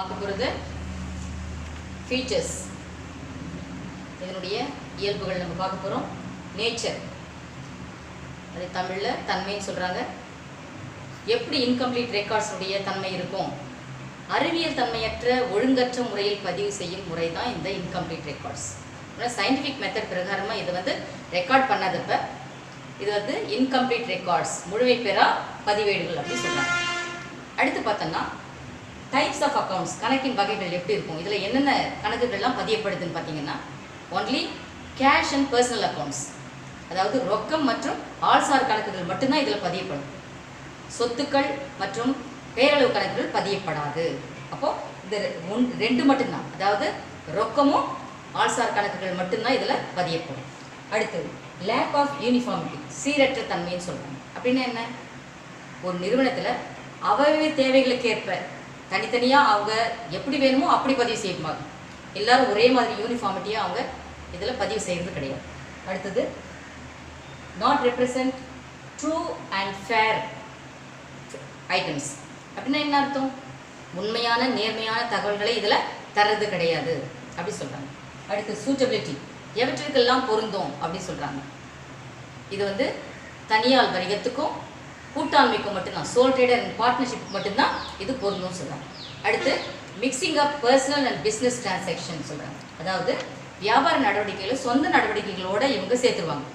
பார்க்க போகிறது ஃபீச்சர்ஸ், இதனுடைய இயல்புகள் நம்ம பார்க்க போகிறோம். நேச்சர், அது தமிழில் தன்மைன்னு சொல்கிறாங்க. எப்படி இன்கம்ப்ளீட் ரெக்கார்ட்ஸுடைய தன்மை இருக்கும்? அறிவியல் தன்மையற்ற ஒழுங்கற்ற முறையில் பதிவு செய்யும் முறை தான் இந்த இன்கம்ப்ளீட் ரெக்கார்ட்ஸ். சயின்டிஃபிக் மெத்தட் பிரகாரமாக இதை ரெக்கார்ட் பண்ணாதப்ப இது இன்கம்ப்ளீட் ரெக்கார்ட்ஸ், முழுமை பெறா பதிவேடுகள் அப்படின்னு சொல்கிறாங்க. அடுத்து பார்த்தோம்னா டைப்ஸ் ஆஃப் அக்கௌண்ட்ஸ், கணக்கின் வகைகள் எப்படி இருக்கும், இதில் என்னென்ன கணக்குகள்லாம் பதியப்படுதுன்னு பார்த்தீங்கன்னா, only cash and personal accounts, அதாவது ரொக்கம் மற்றும் ஆள்சார் கணக்குகள் மட்டும்தான் இதில் பதியப்படும். சொத்துக்கள் மற்றும் பேரளவு கணக்குகள் பதியப்படாது. அப்போது இது ரெண்டு மட்டும்தான், அதாவது ரொக்கமும் ஆள்சார் கணக்குகள் மட்டும்தான் இதில் பதியப்படும். அடுத்தது லேக் ஆஃப் யூனிஃபார்மிட்டி, சீரற்ற தன்மைன்னு சொல்கிறாங்க. அப்படின்னா என்ன? ஒரு நிறுவனத்தில் அவைய தேவைகளுக்கு ஏற்ப தனித்தனியாக அவங்க எப்படி வேணுமோ அப்படி பதிவு செய்யப்பாங்க. எல்லாரும் ஒரே மாதிரி யூனிஃபார்மிட்டியாக அவங்க இதில் பதிவு செய்கிறது கிடையாது. அடுத்தது not represent true and fair items. அப்படின்னா என்ன அர்த்தம்? உண்மையான நேர்மையான தகவல்களை இதில் தர்றது கிடையாது அப்படி சொல்கிறாங்க. அடுத்து சூட்டபிலிட்டி, எவற்றுக்கெல்லாம் பொருந்தும் அப்படி சொல்கிறாங்க. இது தனியார் வணிகத்துக்கும் கூட்டாண்மைக்கும் மட்டும்தான், சோல் ட்ரேடர் அண்ட் பார்ட்னர்ஷிப் மட்டும்தான் இது பொருந்தும் சொல்கிறாங்க. அடுத்து mixing of personal and business transaction சொல்கிறாங்க. அதாவது வியாபார நடவடிக்கைகள் சொந்த நடவடிக்கைகளோடு இவங்க சேர்த்துருவாங்க.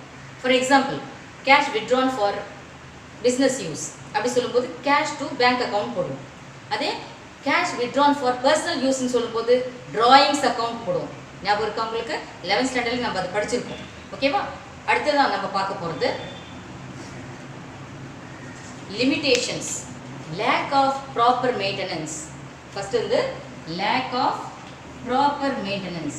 For example, cash withdrawn for business use அப்படி சொல்லும்போது கேஷ் டு பேங்க் அக்கௌண்ட் போடுவோம். அதே கேஷ் வித்ட்ரான் ஃபார் பர்சனல் யூஸ்ன்னு சொல்லும்போது ட்ராயிங்ஸ் அக்கௌண்ட் போடுவோம். ஞாபகம் இருக்கா உங்களுக்கு? 11th ஸ்டாண்டர்டில் நம்ம அதை படிச்சிருக்கோம். ஓகேவா? அடுத்ததான் நம்ம பார்க்க போகிறது limitations, lack of proper maintenance. First lack of proper maintenance.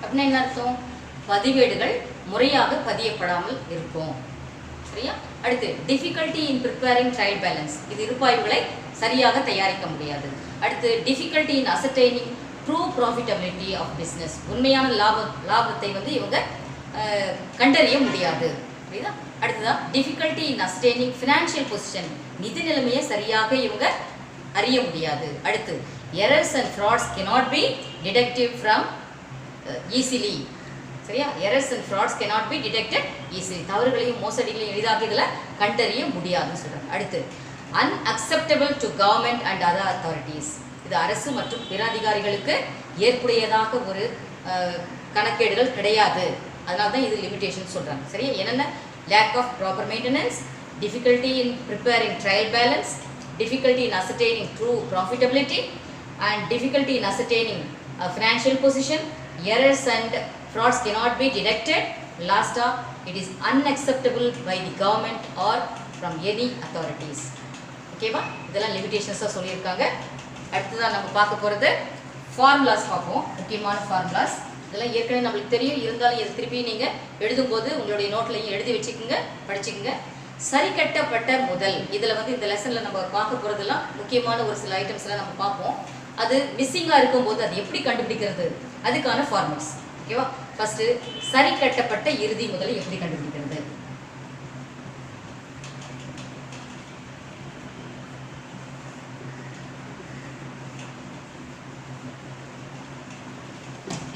அப்படின்னா என்ன அர்த்தம்? பதிவேடுகள் முறையாக பதியப்படாமல் இருக்கும். சரியா? அடுத்து difficulty in preparing trial balance, இது இருப்பாய்வுகளை சரியாக தயாரிக்க முடியாது. அடுத்து difficulty in ascertaining true profitability of business, உண்மையான லாபத்தை இவங்க கண்டறிய முடியாது. புரியுதா? அடுத்ததான் difficulty in ascertaining financial position, நிதி நிலைமையை சரியாக இவங்க அறிய முடியாது. அடுத்து errors and frauds cannot be detected from easily. சரியா? Errors and frauds cannot be detected easily, தவறுகளையும் மோசடிகளையும் எளிதாக இதில் கண்டறிய முடியாதுன்னு சொல்கிறாங்க. அடுத்து unacceptable to government and other authorities, இது அரசு மற்றும் பிற அதிகாரிகளுக்கு ஏற்புடையதாக ஒரு கணக்கேடுகள் கிடையாது. அதனால தான் இது லிமிட்டேஷன் சொல்கிறாங்க. சரியா? என்னென்ன? Lack of proper maintenance, difficulty in preparing trial balance, difficulty in ascertaining true profitability and difficulty in ascertaining financial position, errors and frauds cannot be detected. Last up, it is unacceptable by the government or from any authorities. ஓகேவா? இதெல்லாம் லிமிட்டேஷன்ஸாக சொல்லியிருக்காங்க. அடுத்ததான் நம்ம பார்க்க போகிறது formulas பார்ப்போம். முக்கியமான formulas இதெல்லாம் ஏற்கனவே நம்மளுக்கு தெரியும், இருந்தாலும் இது திருப்பி நீங்கள் எழுதும்போது உங்களுடைய நோட்லையும் எழுதி வச்சுக்கோங்க, படிச்சுக்கோங்க. சரி கட்டப்பட்ட முதல், இதில் இந்த லெசனில் நம்ம பார்க்க போகிறதெல்லாம் முக்கியமான ஒரு சில ஐட்டம்ஸ்லாம் நம்ம பார்ப்போம். அது மிஸ்ஸிங்காக இருக்கும்போது அது எப்படி கண்டுபிடிக்கிறது, அதுக்கான ஃபார்முலாஸ். ஓகேவா? ஃபஸ்ட்டு சரி கட்டப்பட்ட இறுதி முதலை எப்படி கண்டுபிடிக்கிறது?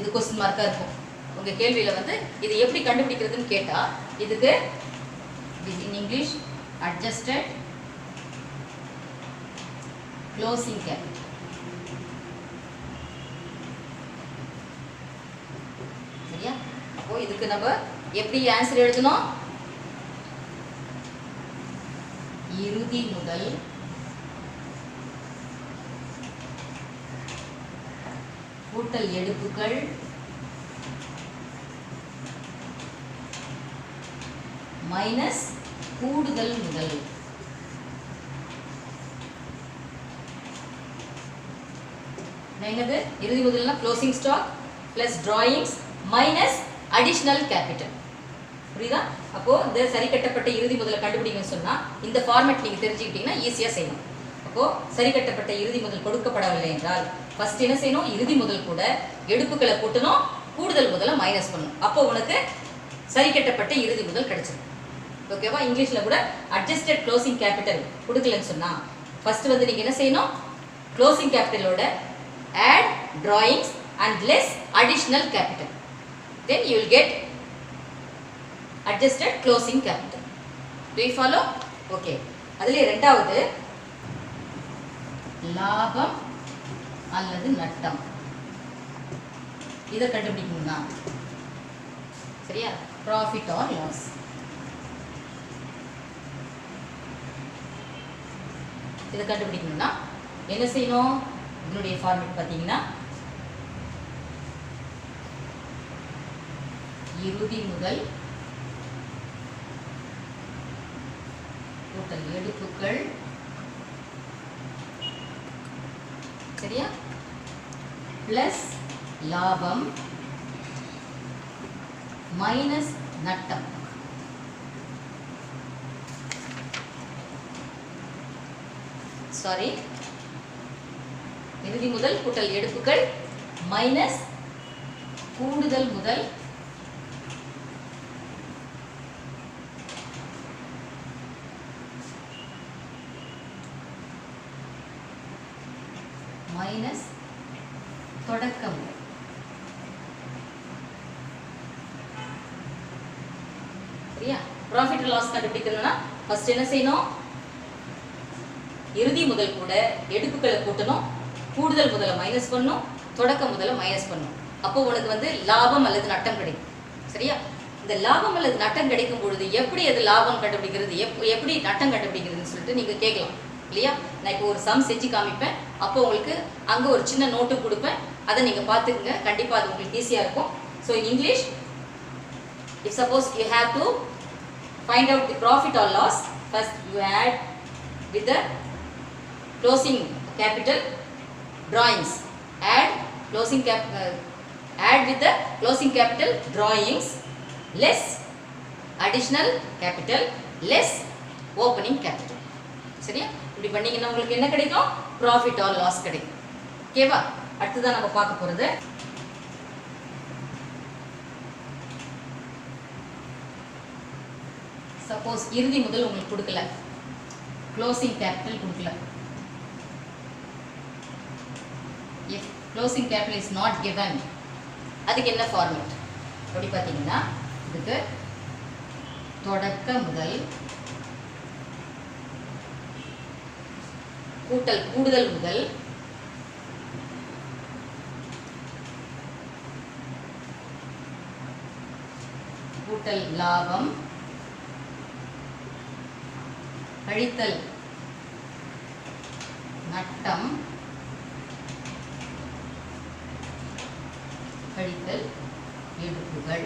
இது கொஸ்டின் மார்க்காக இருக்கும் உங்கள் கேள்வியில். இது எப்படி கண்டுபிடிக்கிறதுன்னு கேட்டால், இதுக்கு in English adjusted closing cap. சரியா? அப்போ இதுக்கு நம்ம எப்படி ஆன்சர் எழுதணும்? இறுதி முதல் கூட்டல் எடுப்புகள் மைனஸ் கூடுதல் முதல். என்னது? இறுதி முதல்னா closing stock plus drawings minus additional capital. புரியுதா? அப்போ இந்த சரி கட்டப்பட்ட இறுதி முதலை கண்டுபிடிக்கணும்னு சொன்னா இந்த ஃபார்மேட் நீங்க தெரிஞ்சுக்கிட்டீங்கன்னா ஈஸியா செய்யணும். அப்போ சரி கட்டப்பட்ட இறுதி முதல் கொடுக்கப்படவில்லை என்றால் ஃபர்ஸ்ட் என்ன செய்யணும்? இறுதி முதல் கூட எடுப்புகளை கூட்டணும், கூடுதல் முதலை மைனஸ் பண்ணணும். அப்போ உனக்கு சரி கட்டப்பட்ட இறுதி முதல் கிடைச்சிடும். ஓகேவா? இங்கிலீஷில் கூட அட்ஜஸ்டட் க்ளோசிங் கேபிட்டல் கொடுக்கலன்னு சொன்னால் ஃபஸ்ட்டு வந்து நீங்கள் என்ன செய்யணும்? க்ளோசிங் கேபிட்டலோட add drawings and less additional capital. Then you will get adjusted closing capital. Do you follow? Okay. அதிலே ரெண்டாவது லாபம் அல்லது நட்டம். இதை கண்டுபிடிக்கணும்னா சரியா? Profit or loss. இதை கண்டுபிடிக்கணும்னா என்ன செய்யணும்? இதனுடைய ஃபார்மேட் பார்த்தீங்கன்னா இறுதி முதல் கூட்டல் எடுப்புகள் சரியா பிளஸ் லாபம் மைனஸ் நட்டம். சாரி, இறுதி முதல் கூட்டல் எடுப்புகள் மைனஸ் கூடுதல் முதல் மைனஸ் தொடக்கம். சரியா? ப்ராஃபிட் லாஸ் கண்டுபிடிக்கணும்னா ஃபர்ஸ்ட் என்ன செய்யணும்? இறுதி முதல் கூட எடுப்புகளை கூட்டணும், கூடுதல் முதல்ல மைனஸ் பண்ணணும், தொடக்க முதல்ல மைனஸ் பண்ணணும். அப்போ உனக்கு வந்து லாபம் அல்லது நட்டம் கிடைக்கும். சரியா? இந்த லாபம் அல்லது நட்டம் கிடைக்கும் பொழுது எப்படி அது லாபம் கண்டுபிடிக்கிறது, எப்படி நட்டம் கண்டுபிடிக்கிறதுன்னு சொல்லிட்டு நீங்கள் கேட்கலாம் இல்லையா? நான் இப்போ ஒரு சம் செஞ்சு காமிப்பேன், அப்போ உங்களுக்கு அங்கே ஒரு சின்ன நோட்டு கொடுப்பேன், அதை நீங்கள் பார்த்துக்குங்க. கண்டிப்பாக அது உங்களுக்கு ஈஸியாக இருக்கும். So in English, if suppose you have to find out the profit or loss, first you add with the closing capital drawings. Add with the closing capital drawings less additional capital less opening capital. சரியா? இப்படி பண்ணீங்கன்னா உங்களுக்கு என்ன கிடைக்கும்? Profit or loss கிடைக்கும். ஓகேவா? அடுத்ததான் நம்ம பார்க்க போகிறது சப்போஸ் இறுதி முதல் உங்களுக்கு கொடுக்கல, க்ளோசிங் கேபிட்டல் கொடுக்கல. If closing capital is not given, அதுக்கு என்ன ஃபார்மேட் அப்படி பார்த்தீங்கன்னா இதுக்கு தொடக்க முதல் கூட்டல் கூடுதல் முதல் கூட்டல் லாபம் கழித்தல் நட்டம் கழித்தல் எடுப்புகள்.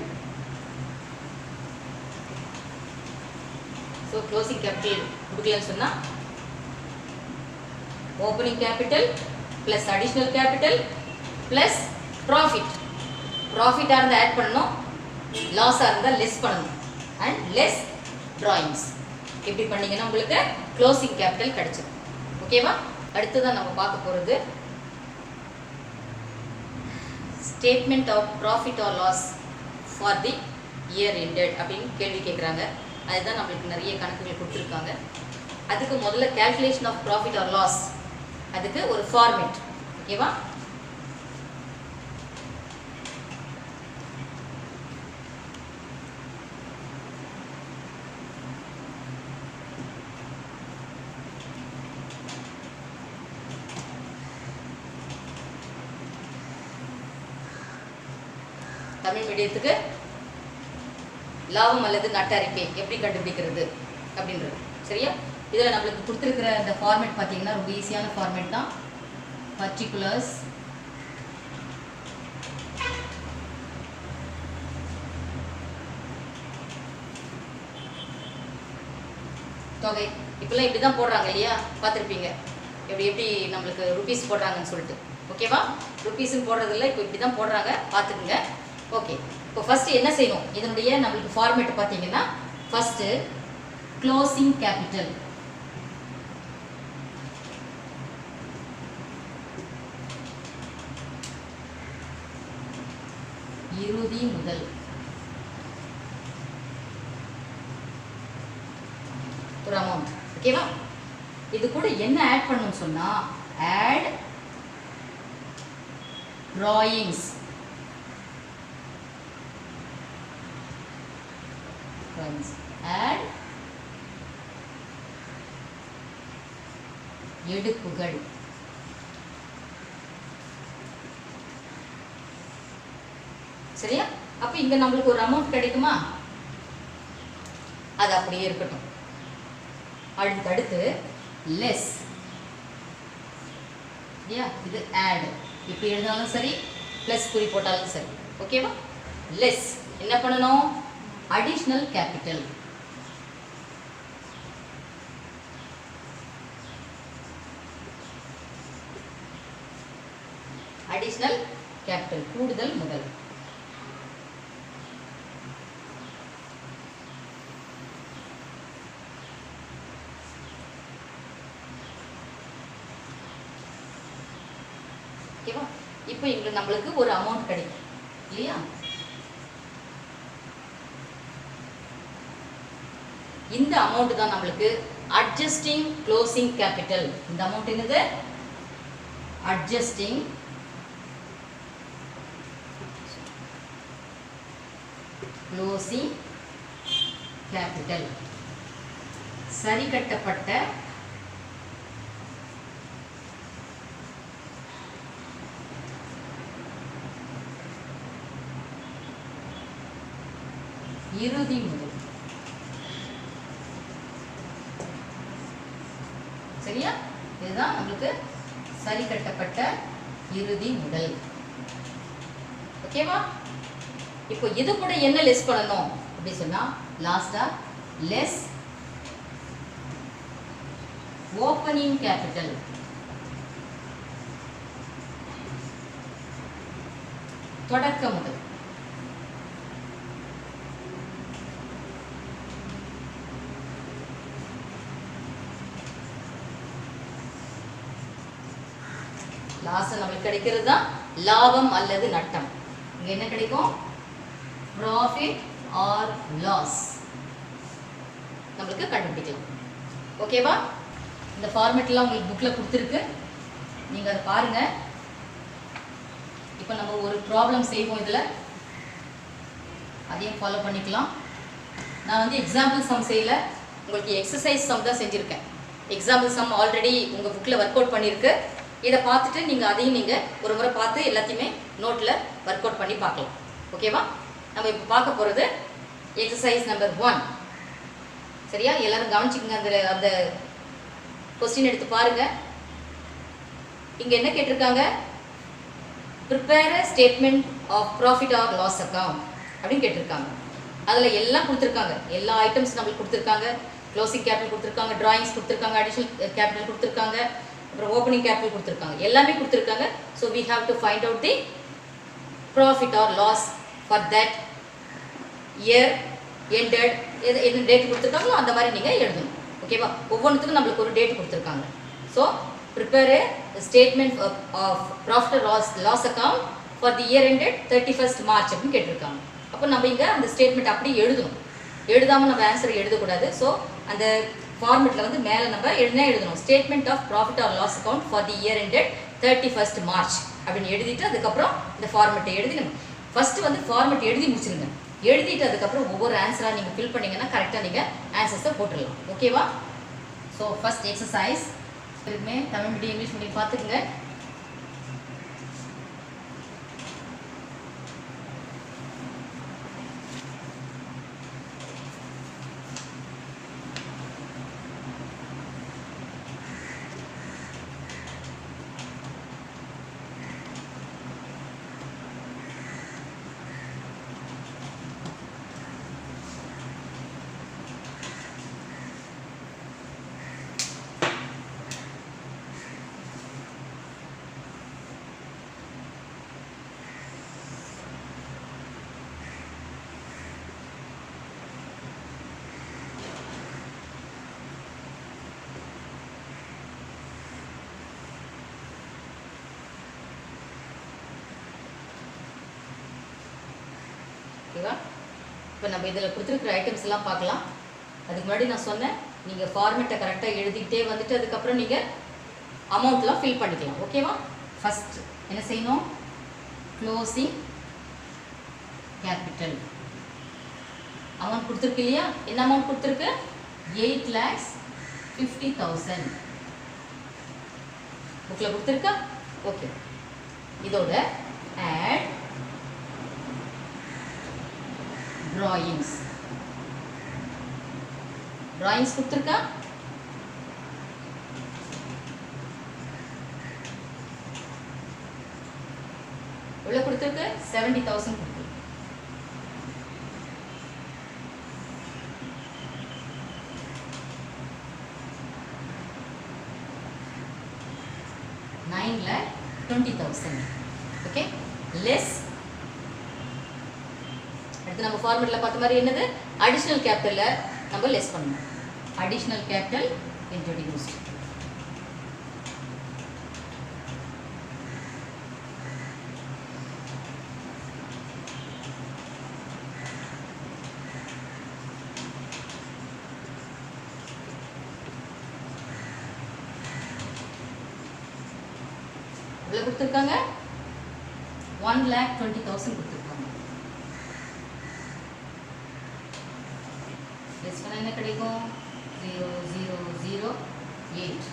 ஸோ க்ளோசிங் கேபிட்டல் கொடுக்கலன்னு சொன்னால் opening capital plus additional capital plus profit. ப்ராஃபிட்டாக இருந்தால் ஆட் பண்ணணும், லாஸாக இருந்தால் லெஸ் பண்ணணும், அண்ட் லெஸ் ட்ராயிங்ஸ். இப்படி பண்ணிங்கன்னா உங்களுக்கு க்ளோசிங் கேபிட்டல் கிடைச்சிடும். ஓகேவா? அடுத்ததான் நம்ம பார்க்க போகிறது statement of profit or loss for the year ended அப்படின்னு கேள்வி கேட்குறாங்க. அதுதான் நம்மளுக்கு நிறைய கணக்குகள் கொடுத்துருக்காங்க. அதுக்கு முதல்ல calculation of profit or loss, அதுக்கு ஒரு ஃபார்மேட். ஓகேவா? தமிழ் மீடியத்துக்கு லாபம் அல்லது நட்ட அறிக்கை எப்படி கண்டுபிடிக்கிறது அப்படின்றது. சரியா? இதில் நம்மளுக்கு கொடுத்துருக்கிற இந்த ஃபார்மேட் பார்த்தீங்கன்னா ரொம்ப ஈஸியான ஃபார்மேட் தான். பர்டிகுலர்ஸ் தொகை. இப்போல்லாம் இப்படி தான் போடுறாங்க இல்லையா? பார்த்துருப்பீங்க எப்படி எப்படி நம்மளுக்கு ருபீஸ் போடுறாங்கன்னு சொல்லிட்டு. ஓகேவா? ருபீஸ்ன்னு போடுறதில்ல, இப்போ இப்படி தான் போடுறாங்க, பார்த்துக்குங்க. ஓகே, இப்போ ஃபஸ்ட்டு என்ன செய்யணும்? இதனுடைய நம்மளுக்கு ஃபார்மேட் பார்த்தீங்கன்னா ஃபஸ்ட்டு க்ளோசிங் கேபிட்டல் இறுதி முதல் ஒரு அமௌண்ட். ஓகேவா? இது கூட என்ன ஆட் பண்ணணும்னு சொன்னா ஆட் drawings. ஆட் எடுப்புகள். சரியா? அப்ப இங்க நம்மளுக்கு ஒரு அமௌண்ட் கிடைக்குமா? அது அப்படியே இருக்கட்டும். அடுத்து லெஸ். இது ஆட் இப்படி எழுதினாலும் சரி, பிளஸ் குறி போட்டாலும் சரி. ஓகேவா? லெஸ் என்ன பண்ணணும்? Additional capital. அடிஷனல் கேபிட்டல் கூடுதல் முதல். ஓகேவா? இப்போ இங்க நம்மளுக்கு ஒரு அமௌண்ட் கிடைக்கும் இல்லையா? இந்த அமௌண்ட் தான் நம்மளுக்கு அட்ஜஸ்டிங் க்ளோசிங் கேபிட்டல். இந்த அமௌண்ட் என்னது? Adjusting closing capital. சரி கட்டப்பட்ட இறுதி முதல். சரியா? இதுதான் நம்மளுக்கு சரி கட்டப்பட்ட இறுதி முதல். ஓகேவா? இப்போ இது கூட என்ன லெஸ் பண்ணணும் அப்படி சொன்னா லாஸ்டா லெஸ் ஓப்பனிங் கேபிட்டல். தொடக்க முதல். லாஸ்ட் நம்மளுக்கு கிடைக்கிறது தான் லாபம் அல்லது நட்டம். இங்க என்ன கிடைக்கும்? ப்ராஃபிட் ஆர் லாஸ் நம்மளுக்கு கண்டுபிடிக்கலாம். ஓகேவா? இந்த ஃபார்மேட்லாம் உங்களுக்கு புக்கில் கொடுத்துருக்கு, நீங்கள் அதை பாருங்கள். இப்போ நம்ம ஒரு ப்ராப்ளம் செய்வோம், இதில் அதையும் ஃபாலோ பண்ணிக்கலாம். நான் வந்து எக்ஸாம்பிள் சம் செய்யல, உங்களுக்கு எக்ஸசைஸ் சம் தான் செஞ்சுருக்கேன். எக்ஸாம்பிள் சம் ஆல்ரெடி உங்கள் புக்கில் ஒர்க் அவுட் பண்ணியிருக்கு. இதை பார்த்துட்டு நீங்கள் அதையும் நீங்கள் ஒரு முறை பார்த்து எல்லாத்தையுமே நோட்டில் ஒர்க் அவுட் பண்ணி பார்க்கலாம். ஓகேவா? நம்ம இப்போ பார்க்க போகிறது எக்ஸசைஸ் நம்பர் 1. சரியா? எல்லாரும் கவனிச்சுக்கோங்க. அந்த கொஸ்டின் எடுத்து பாருங்க. இங்கே என்ன கேட்டிருக்காங்க? Prepare a statement of profit or loss account அப்படின்னு கேட்டிருக்காங்க. அதில் எல்லாம் கொடுத்துருக்காங்க, எல்லா ஐட்டம்ஸ் நம்மளுக்கு கொடுத்துருக்காங்க. க்ளோசிங் கேபிட்டல் கொடுத்துருக்காங்க, டிராயிங்ஸ் கொடுத்துருக்காங்க, அடிஷனல் கேபிட்டல் கொடுத்துருக்காங்க, அப்புறம் ஓப்பனிங் கேபிட்டல் கொடுத்துருக்காங்க, எல்லாமே கொடுத்துருக்காங்க. So we have to find out the profit or loss for that year ended. என்ன டேட் கொடுத்துருக்காங்களோ அந்த மாதிரி நீங்கள் எழுதணும். ஓகேவா? ஒவ்வொன்றுத்துக்கும் நம்மளுக்கு ஒரு டேட் கொடுத்துருக்காங்க. So prepare a statement of profit or loss account for the year ended 31st March அப்படின்னு கேட்டிருக்காங்க. அப்போ நம்ம இங்கே அந்த ஸ்டேட்மெண்ட் அப்படி எழுதணும். எழுதாமல் நம்ம ஆன்சரை எழுதக்கூடாது. ஸோ அந்த ஃபார்மெட்டில் வந்து மேலே நம்ம என்ன எழுதணும்? Statement of profit or loss account for the year ended 31st March அப்படின்னு எழுதிட்டு அதுக்கப்புறம் இந்த ஃபார்மெட்டை எழுதி நம்ம ஃபஸ்ட்டு வந்து ஃபார்மெட் எழுதி முடிச்சிருங்க. எழுதிட்டு அதுக்கப்புறம் ஒவ்வொரு ஆன்சராக நீங்கள் ஃபில் பண்ணிங்கன்னா கரெக்டாக நீங்கள் ஆன்சர்ஸை போட்டுடலாம். ஓகேவா? ஸோ ஃபஸ்ட் எக்ஸசைஸ் இருக்குமே, தமிழ் மீடியம் இங்கிலீஷ் மீடியம் பார்த்துக்குங்க. ஓகேவா? இப்போ நம்ம இதில் கொடுத்துருக்குற ஐட்டம்ஸ் எல்லாம் பார்க்கலாம். அதுக்கு முன்னாடி நான் சொன்னேன் நீங்கள் ஃபார்மேட்டை கரெக்டாக எழுதிக்கிட்டே வந்துட்டு அதுக்கப்புறம் நீங்கள் அமௌண்ட்லாம் ஃபில் பண்ணிக்கலாம். ஓகேவா? ஃபஸ்ட் என்ன செய்யணும்? க்ளோசிங் கேபிட்டல் அமௌண்ட் கொடுத்துருக்கு இல்லையா? என்ன அமௌண்ட் கொடுத்துருக்கு? 8,50,000 புக்கில் கொடுத்துருக்கா? ஓகே. இதோட add drawings கொடுத்துருக்கா? எவ்வளோ கொடுத்துருக்கு? 70,000 கொடுத்துருக்கு. $9 lakh 20,000. ஓகே. லெஸ் அடுத்து நம்ம ஃபார்முலா பார்த்த மாதிரி என்னது? அடிஷனல் கேபிட்டலை நம்ம லெஸ் பண்ணணும். Additional capital introduced. எவ்வளோ கொடுத்துருக்காங்க? 1,20,000 கொடுத்துருக்காங்க. லெஸ் பண்ணால் என்ன கிடைக்கும்? 0,008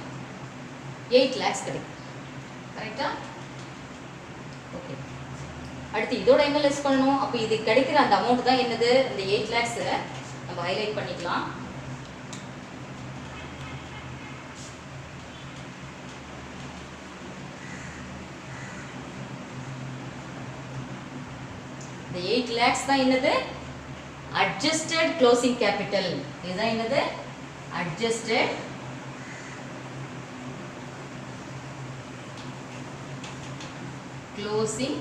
8 lakhs கிடைக்கும். கரெக்டா? ஓகே. அடுத்து இதோட எங்கே லெஸ் பண்ணணும்? அப்போ இது கிடைக்கிற அந்த அமௌண்ட் தான் என்னது? இந்த 8 lakhs நம்ம ஹைலைட் பண்ணிக்கலாம். இந்த 8 lakhs தான் என்னது? adjusted closing capital. இதுதான் என்னது? adjusted closing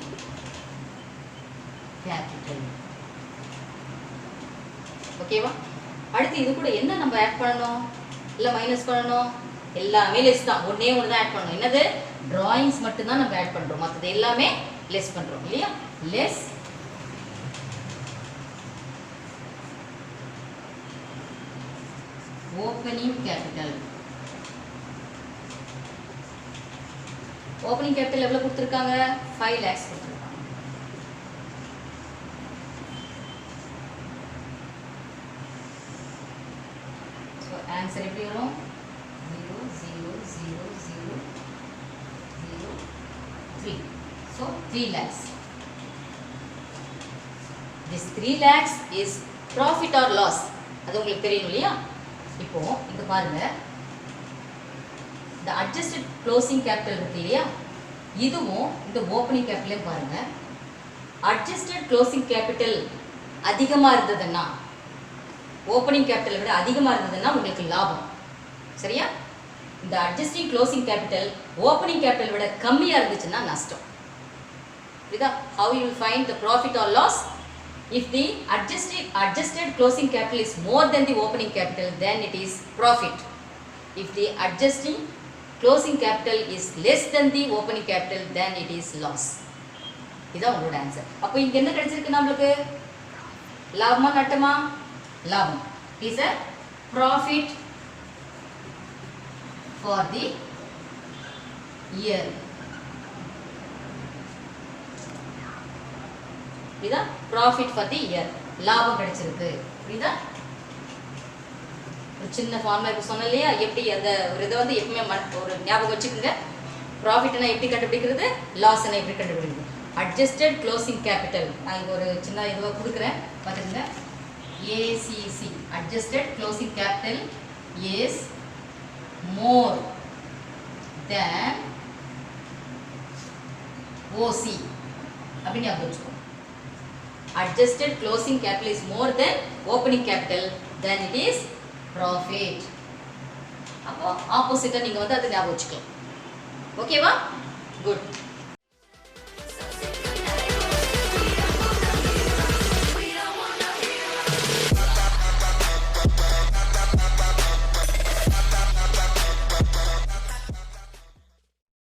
capital. ஓகேவா? அடுத்து இது கூட என்ன நம்ம ஆட் பண்ணணும்? இல்ல மைனஸ் பண்ணணும்? எல்லாமே லெஸ் தான். ஒண்ணே ஒன்று தான் ஆட் பண்ணணும். என்னது? drawings மட்டும் தான் நம்ம ஆட் பண்றோம். மற்றது எல்லாமே லெஸ் பண்றோம் இல்லையா? Less opening capital. Opening capital எவ்வளவு கொடுத்துருக்காங்க? 5 lakhs கொடுத்துருக்காங்க. ஸோ ஆன்சர் எப்படி வரும்? 0,0,0,0,03. So 3 lakhs. This 3 lakhs is profit or loss. அது உங்களுக்கு தெரியும் இல்லையா? இப்போ இங்க பாருங்க, இந்த அட்ஜஸ்டட் க்ளோசிங் கேபிட்டல் இருக்கு இல்லையா? இதுவும் இந்த ஓப்பனிங் கேபிட்டலையும் பாருங்க. அட்ஜஸ்டட் க்ளோசிங் கேபிட்டல் அதிகமா இருந்ததுன்னா, ஓப்பனிங் கேபிட்டலை விட அதிகமா இருந்ததுன்னா உங்களுக்கு லாபம். சரியா? இந்த adjusting closing capital opening capital விட கம்மியா இருந்துச்சுன்னா நஷ்டம். புரியுதா? How you will find the profit or loss? If the adjusted closing capital is more than the opening capital, then it is profit. If the adjusting closing capital is less than the opening capital, then it is loss. இதான் உங்களோட answer. அப்போ இங்க என்ன கிடைச்சிருக்கு நம்மளுக்கு? லாபமா நட்டமா? லாபம். Is a profit for the year. புரியுதா? ப்ராஃபிட் ஃபார் தி இயர், லாபம் கிடைச்சிருக்கு. புரியுதா? ஒரு சின்ன ஃபார்முலா இப்போ சொன்னேன் இல்லையா? எப்படி அந்த ஒரு இதை வந்து எப்பவுமே ஒரு ஞாபகம் வச்சுக்கோங்க. ப்ராஃபிட்னா எப்படி கண்டுபிடிக்கிறது, லாஸ்னா எப்படி கண்டுபிடிக்கிறது. அட்ஜஸ்டட் க்ளோசிங் கேபிட்டல் நான் இங்கே ஒரு சின்ன இதுவாக கொடுக்குறேன், பார்த்துக்கங்க. ACC adjusted closing capital is more than OC அப்படின்னு ஞாபகம் வச்சுக்கோங்க. Adjusted closing capital is more than opening capital, then it is profit. அப்போ ஆப்போசிட்டா நீங்க வந்து அதை ஞாபகம் வச்சுக்கலாம். ஓகேவா? குட்.